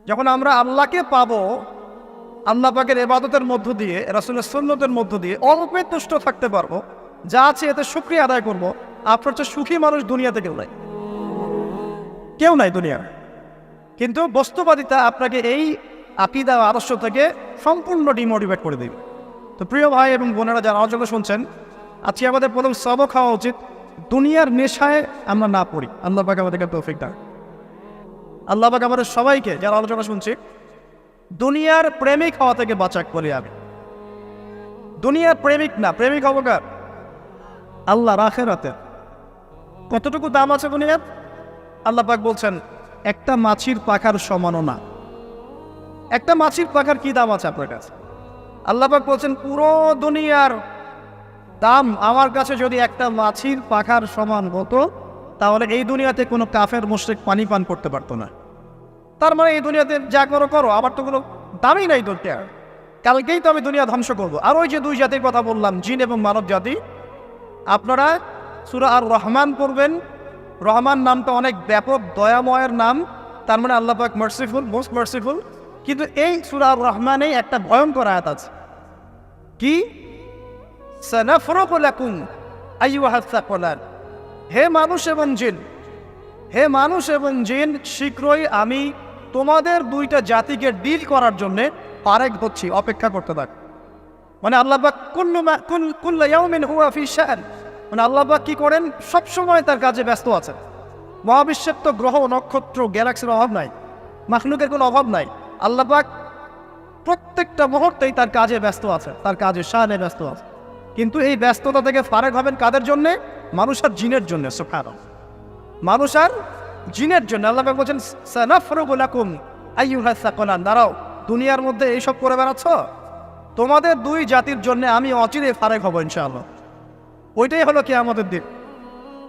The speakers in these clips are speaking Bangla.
যখন আমরা আল্লাহকে পাবো, আল্লাহ পাকের ইবাদতের মধ্য দিয়ে, রাসূলের সুন্নতের মধ্য দিয়ে অল্পে তুষ্ট থাকতে পারবো, যা আছে এতে শুকরিয়া আদায় করবো, আপনার চেয়ে সুখী মানুষ দুনিয়াতে কেউ নাই দুনিয়ার। কিন্তু বস্তুবাদিতা আপনাকে এই আকীদা আদর্শ থেকে সম্পূর্ণ ডিমোটিভেট করে দেবে। তো প্রিয় ভাই এবং বোনেরা যারা আলোচনা শুনছেন, আজকে আমাদের প্রথম সবক হওয়া উচিত দুনিয়ার নেশায় আমরা না পড়ি। আল্লাহ পাক আমাদেরকে তৌফিক দান। আল্লাহ পাক আমাদের সবাইকে যারা আলোচনা শুনছি দুনিয়ার প্রেমিক হওয়া থেকে বাঁচাক বলি আমি। দুনিয়ার প্রেমিক না, প্রেমিক হবো কার? আল্লাহর আখিরাতের। কতটুকু দাম আছে দুনিয়ার? আল্লাহ পাক বলছেন একটা মাছির পাখার সমানও না। একটা মাছির পাখার কি দাম আছে আপনার কাছে? আল্লাহ পাক বলছেন পুরো দুনিয়ার দাম আমার কাছে যদি একটা মাছির পাখার সমান হতো, তাহলে এই দুনিয়াতে কোনো কাফের মুশরিক পানি পান করতে পারতো না। তার মানে এই দুনিয়াতে যা করো করো, আমার তো কোনো দামই নাই দুনিয়ার। কালকেই তো আমি দুনিয়া ধ্বংস করবো। আর ওই যে দুই জাতির কথা বললাম, জিন এবং মানব জাতি, আপনারা সূরা আর রহমান পড়বেন। রহমান নামটা অনেক ব্যাপক দয়াময়ের নাম, তার মানে আল্লাহ পাক মার্সিফুল, মোস্ট মার্সিফুল। কিন্তু এই সূরা আর রহমানেই একটা ভয়ঙ্কর আয়াত আছে, কি? সানাফরুগু লাকুম আইয়ুহাস সাকলান। হে মানুষ এবং জিন, হে মানুষ এবং জিন, শীঘ্রই আমি তোমাদের দুইটা জাতিকে ডিল করার জন্যে পারেক হচ্ছি, অপেক্ষা করতে থাক। মানে আল্লাহ পাক কুল্লু ইয়াউমিন হুয়া ফি শাআন, মানে আল্লাহ পাক কি করেন? সবসময় তার কাজে ব্যস্ত আছেন। মহাবিশ্বের তো গ্রহ নক্ষত্র গ্যালাক্সির অভাব নাই, মাখলুকের কোনো অভাব নাই। আল্লাহ পাক প্রত্যেকটা মুহূর্তেই তার কাজে ব্যস্ত আছে, তার কাজে শানে ব্যস্ত আছে। কিন্তু এই ব্যস্ততা থেকে ফারেক হবেন কাদের জন্যে? মানুষ আর জিনের জন্য। সুবহানাল্লাহ, মানুষ আর জিনের জন্য। আল্লাহ পাক বলছেন সানাফরুগু লাকুম আইয়ুহাস সাকলান। দাঁড়াও, দুনিয়ার মধ্যে এইসব করে বেড়াচ্ছ, তোমাদের দুই জাতির জন্য আমি অচিরে ফারেক হব ইনশাআল্লাহ। ওইটাই হলো কিয়ামতের দিন।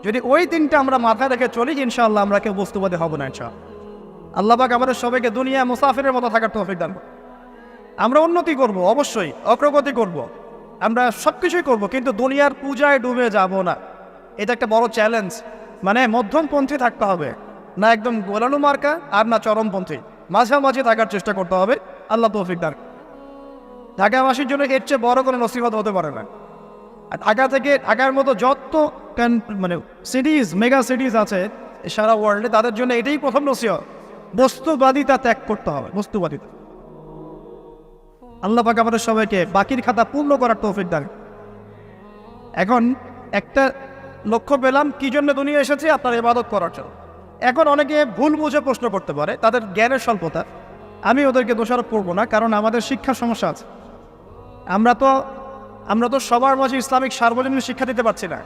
যদি ওই দিনটা আমরা মাথায় রেখে চলি, ইনশাআল্লাহ আমরা কেউ বস্তুবাদী হব না ইনশাআল্লাহ। আল্লাহ পাক আমাদের সবাইকে দুনিয়া মুসাফিরের মতো থাকার তৌফিক দান করুন। আমরা উন্নতি করব, অবশ্যই অগ্রগতি করব, আমরা সব কিছুই করবো, কিন্তু দুনিয়ার পূজায় ডুবে যাব না। এটা একটা বড় চ্যালেঞ্জ। মানে মধ্যমপন্থী থাকতে হবে, না একদম গোলানো মার্কা আর না চরমপন্থী, মাঝামাঝি থাকার চেষ্টা করতে হবে। আল্লাহ তৌফিক দান। ঢাকাবাসীর জন্য এর চেয়ে বড় কোনো নসিহত হতে পারে না। আর ঢাকার মতো যত মানে সিটিজ, মেগা সিটিজ আছে সারা ওয়ার্ল্ডে, তাদের জন্য এটাই প্রথম নসিহত, বস্তুবাদিতা ত্যাগ করতে হবে, বস্তুবাদিতা। আল্লাহ পাক আমাদের সবাইকে বাকির খাতা পূর্ণ করার তৌফিক দান। এখন একটা লক্ষ্য পেলাম, কি জন্য দুনিয়া এসেছে? আপনার ইবাদত করার জন্য। এখন অনেকে ভুল বুঝে প্রশ্ন করতে পারে, তাদের জ্ঞানের স্বল্পতা। আমি ওদেরকে দোষারোপ করবো না, কারণ আমাদের শিক্ষার সমস্যা আছে। আমরা তো সবার মাঝে ইসলামিক সার্বজনীন শিক্ষা দিতে পারছি না।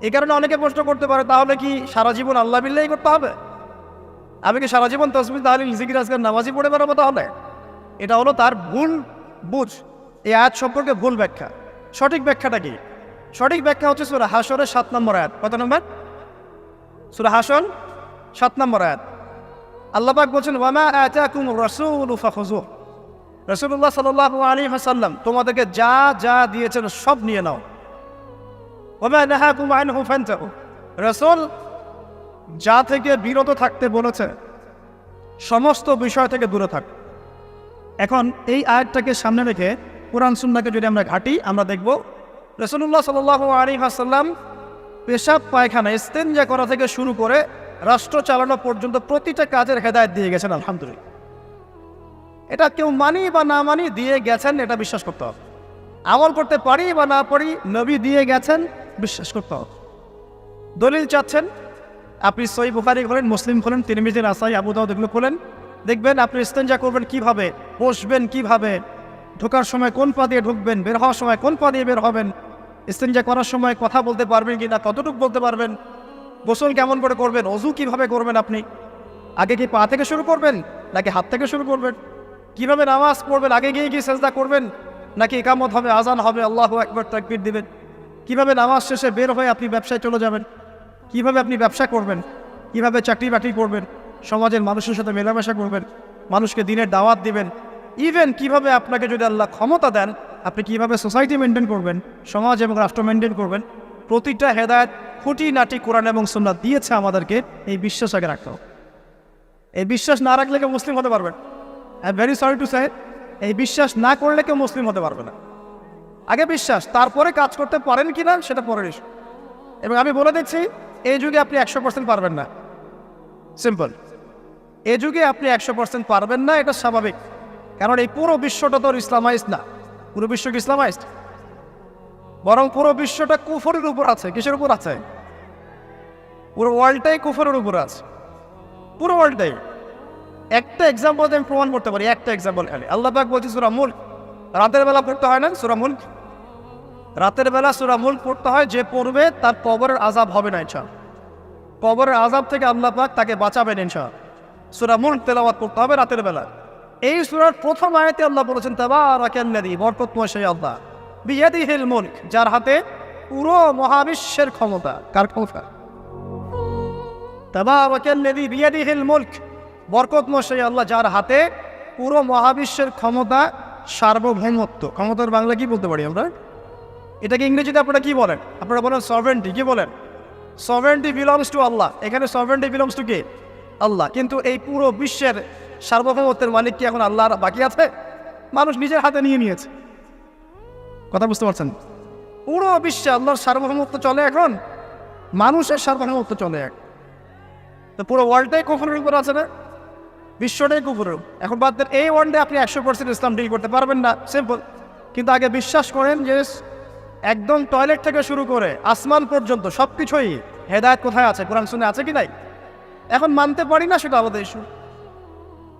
এই কারণে অনেকে প্রশ্ন করতে পারে, তাহলে কি সারা জীবন আল্লাহ বিল্লাহি করতে হবে? আমি কি সারা জীবন তাসবিহ তাহলিল জিকির আজকার নামাজি পড়ে বেড়াবো? তাহলে এটা হলো তার ভুল বুঝ। এই আয়াত সম্পর্কে ভুল ব্যাখ্যা। সঠিক ব্যাখ্যাটা কি? সঠিক ব্যাখ্যা হচ্ছে সূরা হাশরের 7 নম্বর আয়াত। কত নম্বর? সূরা হাশর 7 নম্বর আয়াত। আল্লাহ পাক বলছেন ওয়ামা আতাকুমুর রাসূলু ফাখুযুহ। রাসূলুল্লাহ সাল্লাল্লাহু আলাইহি ওয়াসাল্লাম তোমাদেরকে যা যা দিয়েছেন সব নিয়ে নাও। ওয়ামা নাহাকুম আনহু ফান্তাহু। রাসূল যা থেকে বিরত থাকতে বলেছে সমস্ত বিষয় থেকে দূরে থাক। এখন এই আয়াতটাকে সামনে রেখে কোরআন সুন্নাহকে যদি আমরা ঘাঁটি, আমরা দেখব রাসূলুল্লাহ সাল্লাল্লাহু আলাইহি ওয়াসাল্লাম পেশাব পায়খানা ইস্তেনজা করা থেকে শুরু করে রাষ্ট্র চালানো পর্যন্ত প্রতিটা কাজের হেদায়েত দিয়ে গেছেন। আলহামদুলিল্লাহ, এটা কেউ মানি বা না মানি দিয়ে গেছেন, এটা বিশ্বাস করতে হবে। আমল করতে পারি বা না পারি, নবী দিয়ে গেছেন, বিশ্বাস করতে হবে। দলিল চাচ্ছেন, আপনি সহিহ বুখারী খোলেন, মুসলিম খোলেন, তিরমিজি, নাসাই, আবু দাউদ এগুলো খোলেন, দেখবেন আপনি ইস্তেনজা করবেন কিভাবে, বসবেন কিভাবে, ঢোকার সময় কোন পা দিয়ে ঢুকবেন, বের হওয়ার সময় কোন পা দিয়ে বের হবেন, ইস্তেনজা করার সময় কথা বলতে পারবেন কিনা, কতটুকু বলতে পারবেন, গোসল কেমন করে করবেন, ওযু কিভাবে করবেন, আপনি আগে কি পা থেকে শুরু করবেন নাকি হাত থেকে শুরু করবেন, কিভাবে নামাজ পড়বেন, আগে গিয়ে কি সেজদা করবেন নাকি ইকামত হবে, আজান হবে, আল্লাহু আকবার তাকবীর দিবেন, কিভাবে নামাজ শেষে বের হয়ে আপনি ব্যবসায় চলে যাবেন, কিভাবে আপনি ব্যবসা করবেন, কিভাবে চাকরি বাকরি করবেন, সমাজের মানুষের সাথে মেলামেশা করবেন, মানুষকে দিনের দাওয়াত দিবেন, ইভেন কিভাবে আপনাকে যদি আল্লাহ ক্ষমতা দেন আপনি কিভাবে সোসাইটি মেনটেন করবেন, সমাজ এবং রাষ্ট্র মেনটেন করবেন, প্রতিটা হেদায়েত খুঁটিনাটি কোরআন এবং সুন্নাহ দিয়েছে আমাদেরকে। এই বিশ্বাস আগে রাখতে হবে। এই বিশ্বাস না রাখলে কেউ মুসলিম হতে পারবে না। I am very sorry to say, এই বিশ্বাস না করলে কেউ মুসলিম হতে পারবে না। আগে বিশ্বাস, তারপরে কাজ করতে পারেন কিনা সেটা পরের ইস্যু। এবং আমি বলে দিচ্ছি, এই যুগে আপনি 100% পারবেন না, সিম্পল। এই যুগে আপনি 100% পারবেন না, এটা স্বাভাবিক। কারণ এই পুরো বিশ্বটা তো ইসলামাইজড না। পুরো বিশ্ব কি ইসলামাইজড? বরং পুরো বিশ্বটা কুফরের উপর আছে। কিসের উপর আছে? পুরো ওয়ার্ল্ডটাই কুফরের উপর আছে, পুরো ওয়ার্ল্ডটাই। একটা এক্সাম্পল আমি প্রমাণ করতে পারি, একটা এক্সাম্পল খালি। আল্লাহ পাক বলছে সূরা মুলক, রাতের বেলা পড়তে হয় না সূরা মুলক? রাতের বেলা সূরা মুলক পড়তে হয়, যে পড়বে তার কবরের আযাব হবে না ইনশাআল্লাহ। কবরের আযাব থেকে আল্লাহ পাক তাকে বাঁচাবেন ইনশাআল্লাহ। সূরা মুলক তেলাওয়াত করতে হবে রাতের বেলা। এই সূরার প্রথম আয়াতে আল্লাহ বলেছেন তাবারাকাল্লাযী, বরকতময় সেই আল্লাহ, বিয়াদিহিল মুলক, যার হাতে পুরো মহাবিশ্বের ক্ষমতা। কার ক্ষমতা? তাবারাকাল্লাযী বিয়াদিহিল মুলক, বরকতময় সেই আল্লাহ, যার হাতে পুরো মহাবিশ্বের ক্ষমতা, সার্বভৌমত্ব। ক্ষমতার বাংলা কি বলতে পারি আমরা? এটাকে ইংরেজিতে আপনারা কি বলেন? আপনারা বলেন সভারেন্টি। কি বলেন? সভারেন্টি বিলংস টু আল্লাহ। এখানে সভারেন্টি বিলংস টু কে? আল্লাহ। কিন্তু এই পুরো বিশ্বের সার্বভৌমত্বের মালিক কি এখন আল্লাহ বাকি আছে? মানুষ নিজের হাতে নিয়ে নিয়েছে। কথা বুঝতে পারছেন? পুরো বিশ্বে আল্লাহর সার্বভৌমত্ব চলে এখন, মানুষের সার্বভৌমত্ব চলে এখন। তো পুরো ওয়ার্ল্ডটাই কুফরের উপর আছে না? বিশ্বটাই কুফরের। এখন বাদ দেন, এই ওয়ার্ল্ডে আপনি 100% ইসলাম ডিল করতে পারবেন না, সিম্পল। কিন্তু আগে বিশ্বাস করেন যে একদম টয়লেট থেকে শুরু করে আসমান পর্যন্ত সব কিছুই হেদায়েত কোথায় আছে, কোরআন শুনে আছে কি নাই? এখন মানতে পারি না, সেটা আমাদের ইস্যু।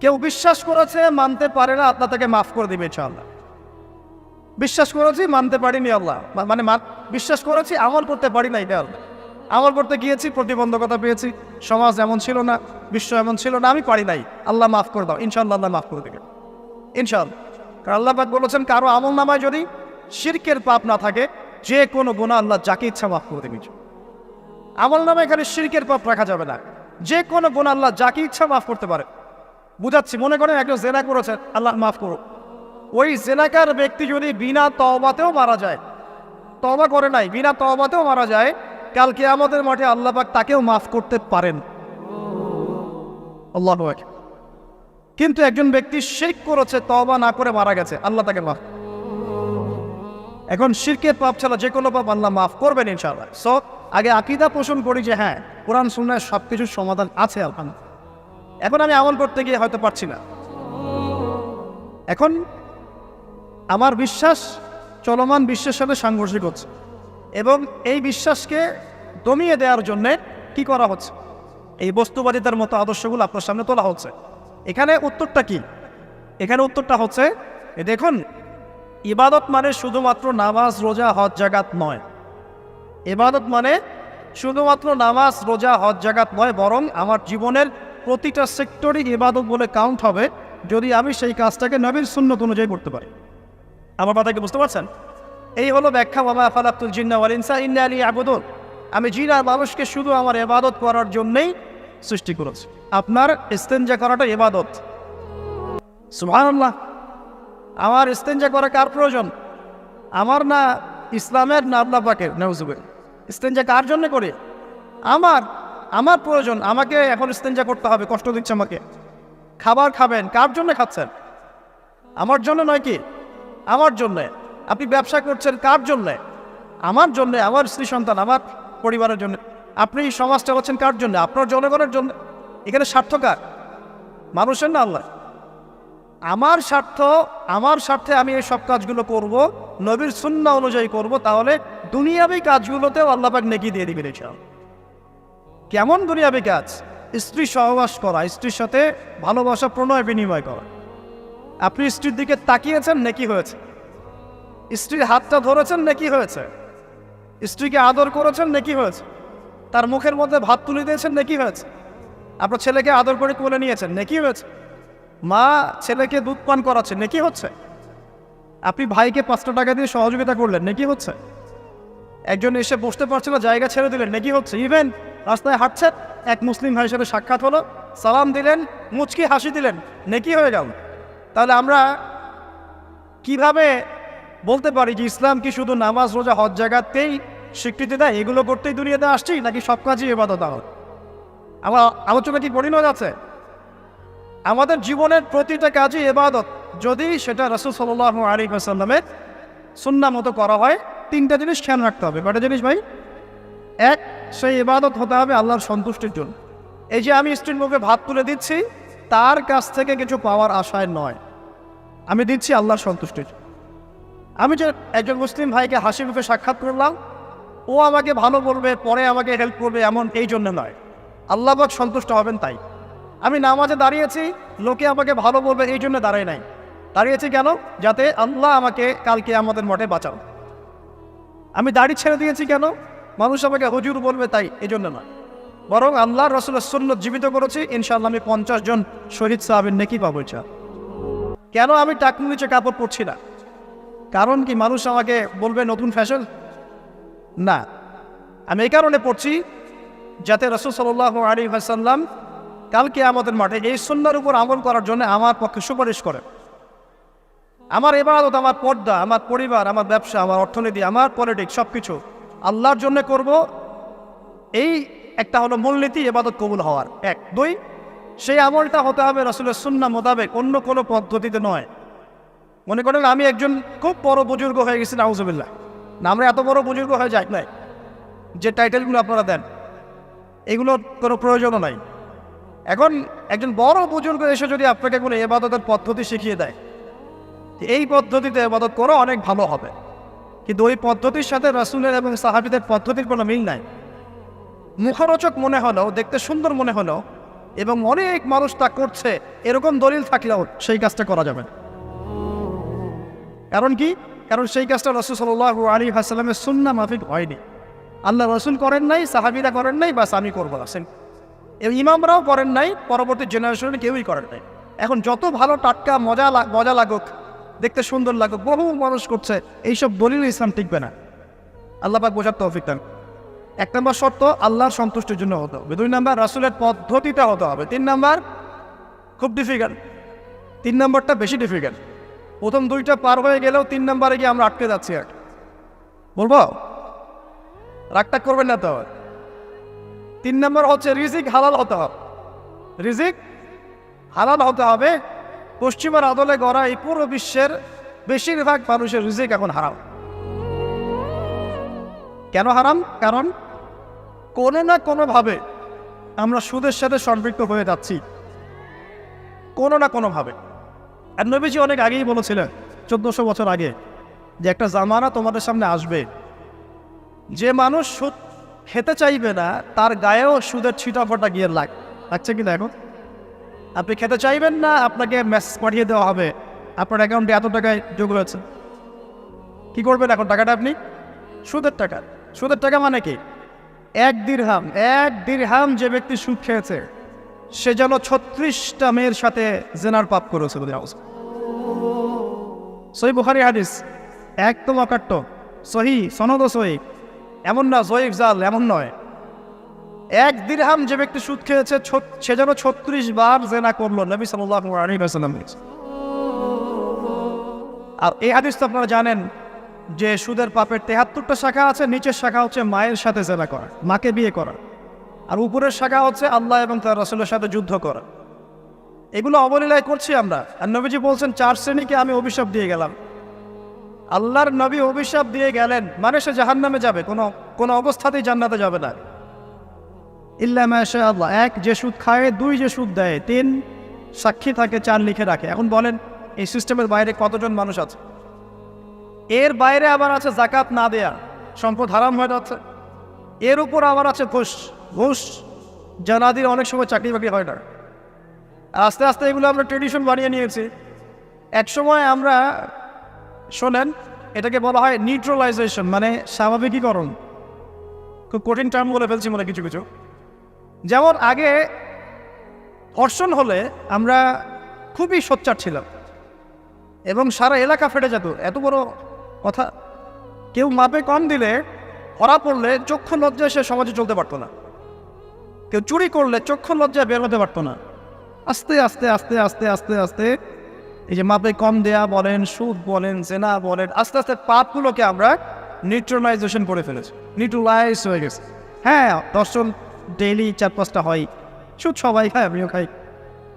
কেউ বিশ্বাস করেছে, মানতে পারে না, আল্লাহ তাকে মাফ করে দিবে ইনশাআল্লাহ। বিশ্বাস করেছি, মানতে পারিনি, আল্লাহ মানে বিশ্বাস করেছি, আমল করতে পারি না, এটা আল্লাহ। আমল করতে গিয়েছি, প্রতিবন্ধকতা পেয়েছি, সমাজ এমন ছিল না, বিশ্ব এমন ছিল না, আমি পারি নাই, আল্লাহ মাফ করে দাও, ইনশাআল্লাহ আল্লাহ মাফ করে দেবে ইনশাআল্লাহ। কারণ আল্লাহ পাক বলেছেন, কারো আমল নামায় যদি শিরকের পাপ না থাকে, যে কোনো গুনাহ আল্লাহ যাকে ইচ্ছা মাফ করে দেবে। আমল নামায় এখানে শিরকের পাপ রাখা যাবে না, যে কোনো গুনাহ আল্লাহ যাকে ইচ্ছা মাফ করতে পারে। বুঝাচ্ছি, মনে করেন একজন জেনা করেছেন, আল্লাহ মাফ করো। ওই জেনাকার ব্যক্তি যদি বিনা তওবাতেও মারা যায়, তওবা করে নাই, বিনা তওবাতেও মারা যায়, কাল কিয়ামতের মাঠে আল্লাহ পাক তাকেও মাফ করতে পারেন। আল্লাহু আকবার। কিন্তু একজন ব্যক্তি শিরক করেছে, তওবা না করে মারা গেছে, আল্লাহ তাকে মাফ। এখন শিরকের পাপ ছাড়া যে কোনো পাপ আল্লাহ মাফ করবেন ইনশাআল্লাহ। সো আগে আকীদা পোষণ করি যে হ্যাঁ, কোরআন সুন্নাহয় সব কিছুর সমাধান আছে আলহামদুলিল্লাহ। এখন আমি আমল করতে গিয়ে হয়তো পারছি না। এখন আমার বিশ্বাস চলমান বিশ্বের সাথে সাংঘর্ষিক হচ্ছে, এবং এই বিশ্বাসকে দমিয়ে দেওয়ার জন্যে কি করা হচ্ছে? এই বস্তুবাদিতার মতো আদর্শগুলো আপনার সামনে তোলা হচ্ছে। এখানে উত্তরটা কি? এখানে উত্তরটা হচ্ছে, দেখুন, ইবাদত মানে শুধুমাত্র নামাজ, রোজা, হজ, জাকাত নয়। ইবাদত মানে শুধুমাত্র নামাজ, রোজা, হজ, জাকাত নয়, বরং আমার জীবনের প্রতিটা সেক্টরই ইবাদত বলে কাউন্ট হবে যদি আমি সেই কাজটাকে নবীর সুন্নত অনুযায়ী করতে পারি। আমার কথাকে বুঝতে পারছেন? এই হলো ব্যাখ্যা, ওয়া মা খালাকতুল জিন্না ওয়াল ইনসা ইল্লা লিয়াবুদুন। আমি জিন আর মানুষকে শুধু আমার ইবাদত করার জন্যই সৃষ্টি করেছি। আপনার ইস্তেনজা করাটা ইবাদত। সুবহানাল্লাহ। আমার ইস্তেনজা করা কার প্রয়োজন? আমার না, ইসলামের না আল্লাহ পাকের? নাউজুবিল্লাহ। ইস্তেনজা কার জন্য করি? আমার প্রয়োজন। আমাকে এখন ইস্তেনজা করতে হবে, কষ্ট দিচ্ছে আমাকে। খাবার খাবেন, কার জন্য খাচ্ছেন? আমার জন্য নয় কি? আমার জন্যে। আপনি ব্যবসা করছেন, কার জন্যে? আমার জন্যে, আমার স্ত্রী সন্তান, আমার পরিবারের জন্য। আপনি সমাজ চালাচ্ছেন কার জন্য? আপনার জনগণের জন্য। এখানে স্বার্থ কার? মানুষের না আল্লাহ? আমার স্বার্থে আমি এই সব কাজগুলো করব, নবীর সুন্নাহ অনুযায়ী করব, তাহলে দুনিয়াবী কাজগুলোতেও আল্লাহ পাক নেকি দিয়ে দিবেন ইনশাআল্লাহ। কেমন দুনিয়াবী কাজ? স্ত্রী সহবাস করা, স্ত্রীর সাথে ভালোবাসা, প্রণয় বিনিময় করা। আপনি স্ত্রীর দিকে তাকিয়েছেন, নেকি হয়েছে। স্ত্রীর হাতটা ধরেছেন, নেকি হয়েছে। স্ত্রীকে আদর করেছেন, নেকি হয়েছে। তার মুখের মধ্যে ভাত তুলে দিয়েছেন, নেকি হয়েছে। আপনার ছেলেকে আদর করে কোলে নিয়েছেন, নেকি হয়েছে। মা ছেলেকে দুধ পান করাচ্ছে, নেকি হচ্ছে। আপনি ভাইকে 5টা টাকা দিয়ে সহযোগিতা করলেন, নেকি হচ্ছে। একজন এসে বসতে পারছে না, জায়গা ছেড়ে দিলেন, নেকি হচ্ছে। ইভেন রাস্তায় হাঁটছেন, এক মুসলিম ভাইয়ের সাথে সাক্ষাৎ হলো, সালাম দিলেন, মুচকি হাসি দিলেন, নেকি হয়ে গেল। তাহলে আমরা কিভাবে বলতে পারি যে ইসলাম কি শুধু নামাজ, রোজা, হজ, জাকাতকেই স্বীকৃতি দেয়, এগুলো করতেই দুনিয়াতে আসছি, নাকি সব কাজই ইবাদত? আমার আলোচনা কি পরিণত আছে? আমাদের জীবনের প্রতিটা কাজই ইবাদত, যদি সেটা রাসূল সাল্লাল্লাহু আলাইহি ওয়াসাল্লামের সুন্নাহ মতো করা হয়। তিনটা জিনিস খেয়াল রাখতে হবে। কয়টা জিনিস ভাই? এক, সেই ইবাদত হতে হবে আল্লাহর সন্তুষ্টির জন্য। এই যে আমি স্ত্রীর মুখে ভাত তুলে দিচ্ছি, তার কাছ থেকে কিছু পাওয়ার আশায় নয়, আমি দিচ্ছি আল্লাহর সন্তুষ্টির। আমি যে একজন মুসলিম ভাইকে হাসি মুখে সাক্ষাৎ করলাম, ও আমাকে ভালো বলবে, পরে আমাকে হেল্প করবে, এমন এই জন্য নয়, আল্লাহ পাক সন্তুষ্ট হবেন তাই। আমি নামাজে দাঁড়িয়েছি, লোকে আমাকে ভালো বলবে এই জন্য দাঁড়াই নাই, দাঁড়িয়েছি কেন? যাতে আল্লাহ আমাকে কালকে আমাদের মঠে বাঁচাও। আমি দাড়ি ছেড়ে দিয়েছি কেন? মানুষ আমাকে হুজুর বলবে তাই, এই জন্য নয়, বরং আল্লাহ রাসূলের সুন্নাত জীবিত করেছি, ইনশাআল্লাহ আমি 50 জন শহীদ সাহাবীর নেকি পাবো ইনশাআল্লাহ। কেন আমি টাকনুর নিচে কাপড় পরছি না? কারণ কি মানুষ আমাকে বলবে নতুন ফ্যাশন? না, আমি এই কারণে পড়ছি যাতে রাসূল সাল্লাল্লাহু আলাইহি ওয়াসাল্লাম কালকে আমাদের মাঠে এই সুন্নাহর উপর আমল করার জন্য আমার পক্ষে সুপারিশ করে। আমার ইবাদত, আমার পর্দা, আমার পরিবার, আমার ব্যবসা, আমার অর্থনীতি, আমার পলিটিক্স সব কিছু আল্লাহর জন্য করব, এই একটা হলো মূলনীতি ইবাদত কবুল হওয়ার। এক। দুই, সেই আমলটা হতে হবে রাসূলের সুন্নাহ মোতাবেক, অন্য কোনো পদ্ধতিতে নয়। মনে করেন আমি একজন খুব বড় বুজুর্গ হয়ে গেছি, নাউজুবিল্লাহ, না আমরা এত বড় বুজুর্গ হয়ে যাই নাই, যে টাইটেলগুলো আপনারা দেন এগুলোর কোনো প্রয়োজনও নাই। এখন একজন বড় বুজুর্গ এসে যদি আপনাকে কোনো ইবাদতের পদ্ধতি শিখিয়ে দেয়, এই পদ্ধতিতে ইবাদত করো, অনেক ভালো হবে, কিন্তু ওই পদ্ধতির সাথে রাসূলের এবং সাহাবীদের পদ্ধতির কোনো মিল নাই। মুখরোচক মনে হলো, দেখতে সুন্দর মনে হলো, এবং অনেক মানুষ তা করছে, এরকম দলিল থাকলেও সেই কাজটা করা যাবে না। কারণ কি? কারণ সেই কাজটা রাসূল সাল্লাল্লাহু আলাইহি ওয়াসাল্লামের সুন্নাহ মাফিক হয়নি। আল্লাহ রাসূল করেন নাই, সাহাবীরা করেন নাই, বাস আমি করবো না। এবং ইমামরাও করেন নাই, পরবর্তী জেনারেশনে কেউই করেন নাই। এখন যত ভালো টাটকা মজা লাগুক, দেখতে সুন্দর লাগুক, বহু মানুষ করছে, এইসব দলিল ইসলাম টিকবে না। আল্লাহ পাক বোঝার তৌফিক দেন। এক নম্বর শর্ত আল্লাহর সন্তুষ্টির জন্য হতে হবে। দুই নম্বর রাসূলের পদ্ধতিতে হতে হবে। তিন নম্বর খুব ডিফিকাল্ট, তিন নম্বরটা বেশি ডিফিকাল্ট। প্রথম দুইটা পার হয়ে গেলেও তিন নম্বরে গিয়ে আমরা আটকে যাচ্ছি। আর বলবো, রাগটা করবেন না তো। তিন নম্বর হচ্ছে রিজিক হালাল হতে হবে। রিজিক হালাল হতে হবে। পশ্চিমের আদলে গড়া এই পুরো বিশ্বের বেশিরভাগ মানুষের রিজিক এখন হারাম। কেন হারাম? কারণ কোনো না কোনোভাবে আমরা সুদের সাথে সম্পৃক্ত হয়ে যাচ্ছি, কোনো না কোনোভাবে। আর নবীজি অনেক আগেই বলেছিলেন, 1400 বছর আগে, যে একটা জামানা তোমাদের সামনে আসবে, যে মানুষ সুদ খেতে চাইবে না, তার গায়েও সুদের ছিটাফোঁটা গিয়ে লাগছে কিনা। এখন আপনি খেতে চাইবেন না, আপনাকে মেসেজ পাঠিয়ে দেওয়া হবে আপনার অ্যাকাউন্টে এত টাকায় যোগ হয়েছে। কি করবেন এখন? টাকাটা আপনি সুদের টাকা। সুদের টাকা মানে কি? এক দিরহাম যে ব্যক্তি সুদ খেয়েছে, সে যেন 36টা মেয়ের সাথে জেনার পাপ করেছে। সহিহ বুখারী হাদিস, একদম অকাট্য, সহিহ সনদ সহিহ, এমন না জয়ীফ জাল, এমন নয়। এক দিরহাম যে ব্যক্তি সুদ খেয়েছে, সে যেন 36 বার জেনা করলো, নবী সাল্লাল্লাহু আলাইহি ওয়াসাল্লাম। আর এই হাদিস তো আপনারা জানেন যে সুদের পাপের 73টা শাখা আছে। নিচের শাখা হচ্ছে মায়ের সাথে জেনা করা, মাকে বিয়ে করা, আর উপরের শাখা হচ্ছে আল্লাহ এবং তার রাসূলের সাথে যুদ্ধ করা। এগুলো অবলীলায় করছি আমরা। আর নবীজি বলছেন 4 শ্রেণীকে আমি অভিশাপ দিয়ে গেলাম। আল্লাহর নবী অভিশাপ দিয়ে গেলেন মানে সে জাহান্নামে যাবে, কোনো অবস্থাতেই জান্নাতে যাবে না। ইল্লা মাশা আল্লাহ। 1, যে সুদ খায়। 2, যে সুদ দেয়। 3, সাক্ষী থাকে। 4, লিখে রাখে। এখন বলেন এই সিস্টেমের বাইরে কতজন মানুষ আছে? এর বাইরে আবার আছে যাকাত না দেয়া, সম্পদ হারাম হয়ে যাচ্ছে। এর উপর আবার আছে ঘুষ জানাদির অনেক সময় চাকরি বাকরি হয় না। আস্তে আস্তে এগুলো আমরা ট্রেডিশন বানিয়ে নিয়েছি। এক সময় আমরা শোনেন, এটাকে বলা হয় নিউট্রালাইজেশন, মানে স্বাভাবিকীকরণ। খুব কঠিন টার্ম বলে ফেলছি মনে কিছু কিছু। যেমন আগে ধর্ষণ হলে আমরা খুবই সোচ্চার ছিলাম এবং সারা এলাকা ফেটে যেত, এত বড় কথা। কেউ মাপে কম দিলে, ধরা পড়লে চক্ষু লজ্জায় সে সমাজে চলতে পারতো না। কেউ চুরি করলে চক্ষু লজ্জায় বের হতে পারতো না। আস্তে আস্তে আস্তে আস্তে আস্তে আস্তে এই যে মাপে কম দেয়া বলেন, সুদ বলেন, জেনা বলেন, আস্তে আস্তে পাপগুলোকে আমরা নিউট্রালাইজেশন করে ফেলেছি, নিউট্রালাইজ হয়ে গেছে। হ্যাঁ, দর্শন ডেইলি 4-5টা হয়, সুদ সবাই খায়, আমিও খাই,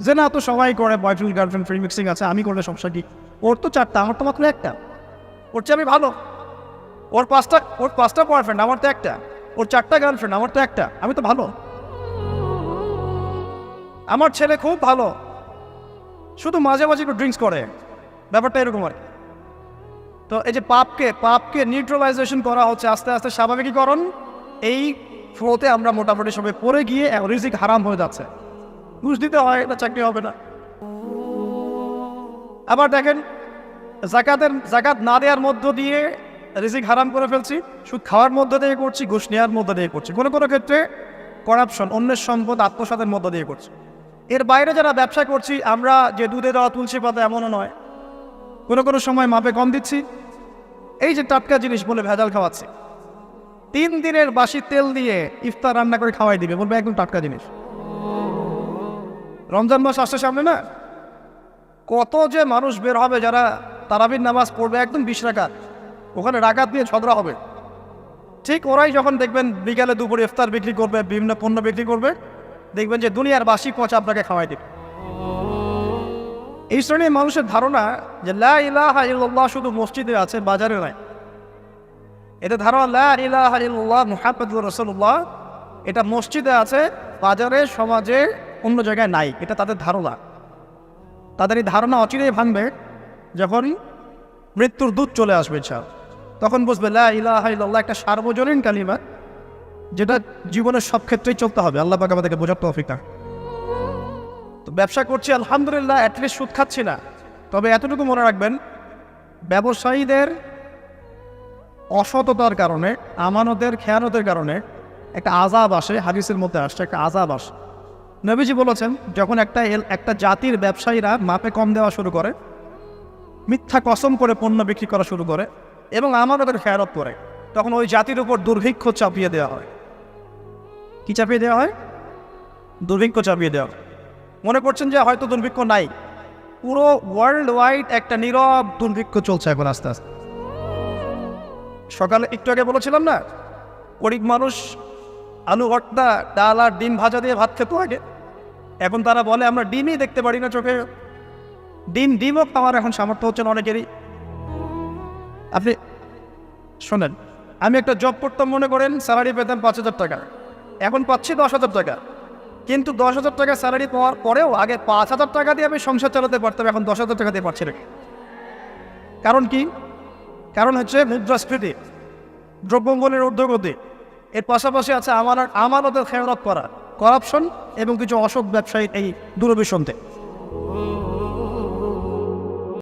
যে না তো সবাই করে, বয়ফ্রেন্ড গার্লফ্রেন্ড ফ্রি মিক্সিং আছে, আমি করলে সমস্যা কি? ওর তো 4টা, আমার তো মাত্র 1টা। ওর চেয়ে আমি ভালো। ওর 5টা বয়ফ্রেন্ড, আমার তো 1টা। ওর 4টা গার্লফ্রেন্ড, আমার তো 1টা। আমি তো ভালো। আমার ছেলে খুব ভালো, শুধু মাঝে মাঝে একটু ড্রিঙ্কস করে, ব্যাপারটা এরকম আর কি। তো এই যে পাপকে নিউট্রালাইজেশন করা হচ্ছে আস্তে আস্তে, স্বাভাবিকীকরণ। এই ফ্লোতে আমরা মোটামুটি সবাই পড়ে গিয়ে রিজিক হারাম হয়ে যাচ্ছে। ঘুষ দিতে হয়, এটা চাকরি হবে না। আবার দেখেন, জাকাত না দেওয়ার মধ্য দিয়ে রিজিক হারাম করে ফেলছি, সুদ খাওয়ার মধ্য দিয়ে করছি, ঘুষ নেওয়ার মধ্য দিয়ে করছি, কোনো কোনো ক্ষেত্রে করাপশন, অন্যের সম্পদ আত্মসাতের মধ্য দিয়ে করছি। এর বাইরে যারা ব্যবসা করছি, আমরা যে দুধে দেওয়া তুলসী পাতা এমনও নয়, কোনো কোনো সময় মাপে কম দিচ্ছি। এই যে টাটকা জিনিস বলে ভেজাল খাওয়াচ্ছি, 3 দিনের বাসি তেল দিয়ে ইফতার রান্না করে খাওয়াই দিবে, বলবে একদম টাটকা জিনিস। রমজান মাস আসছে সামনে না, কত যে মানুষ বের হবে যারা তারাবির নামাজ পড়বে একদম 20 রাকাত, ওখানে রাকাত নিয়ে ঝগড়া হবে। ঠিক ওরাই যখন দেখবেন বিকালে দুপুরে ইফতার বিক্রি করবে, বিভিন্ন পণ্য বিক্রি করবে, দেখবেন যে দুনিয়ার বাসি পচা আপনাকে খাওয়াই দেবে। এই শ্রেণীর মানুষের ধারণা যে লা ইলাহা ইল্লাল্লাহ শুধু মসজিদে আছে, বাজারে নাই। এতে ধারণা লা ইলাহা ইল্লাল্লাহ মুহাম্মাদুর রাসূলুল্লাহ এটা মসজিদে আছে, বাজারে, সমাজে, অন্য জায়গায় নাই। এটা তাদের ধারণা। তাদের এই ধারণা অচিরেই ভাঙবে যখন মৃত্যুর দূত চলে আসবে। তখন বুঝবে লা ইলাহা ইল্লাল্লাহ একটা সার্বজনীন কালিমা, যেটা জীবনের সব ক্ষেত্রেই চলতে হবে। আল্লাহ পাক আমাদেরকে বোঝার তৌফিক দান। তো ব্যবসা করছি আলহামদুলিল্লাহ, অ্যাটলিস্ট সুদ খাচ্ছি না। তবে এতটুকু মনে রাখবেন, ব্যবসায়ীদের অসততার কারণে, আমানতের খেয়ানতের কারণে একটা আযাব আসে। হাদিসের মধ্যে আসছে একটা আযাব আসে। নবীজি বলেছেন, যখন একটা জাতির ব্যবসায়ীরা মাপে কম দেওয়া শুরু করে, মিথ্যা কসম করে পণ্য বিক্রি করা শুরু করে এবং আমানতের খেয়ানত করে, তখন ওই জাতির উপর দুর্ভিক্ষ চাপিয়ে দেওয়া হয়। কি চাপিয়ে দেওয়া হয়? দুর্ভিক্ষ চাপিয়ে দেওয়া হয়। মনে করছেন যে হয়তো দুর্ভিক্ষ নাই, পুরো ওয়ার্ল্ড ওয়াইড একটা নীরব দুর্ভিক্ষ চলছে এখন আস্তে আস্তে। সকালে একটু আগে বলেছিলাম না, গরিব মানুষ আলু ভর্তা, ডাল আর ডিম ভাজা দিয়ে ভাত খেত আগে, এখন তারা বলে আমরা ডিমই দেখতে পারি না চোখে। ডিমও খাওয়ার এখন সামর্থ্য হচ্ছে না অনেকেরই। আপনি শোনেন, আমি একটা জব করতাম, মনে করেন স্যালারি পেতাম 5,000 টাকা, এখন পাচ্ছি 10,000 টাকা। কিন্তু 10,000 টাকা স্যালারি পাওয়ার পরেও আগে 5,000 টাকা দিয়ে আমি সংসার চালাতে পারতাম, এখন 10,000 টাকা দিয়ে পারছি না। কারণ কি? কারণ হচ্ছে মুদ্রাস্ফীতি, দ্রব্যমূল্যের ঊর্ধ্বগতি, এর পাশাপাশি আছে আমানতের খেয়ানত করা, করাপশন এবং কিছু অসৎ ব্যবসায়ীর এই দুরভিসন্ধি।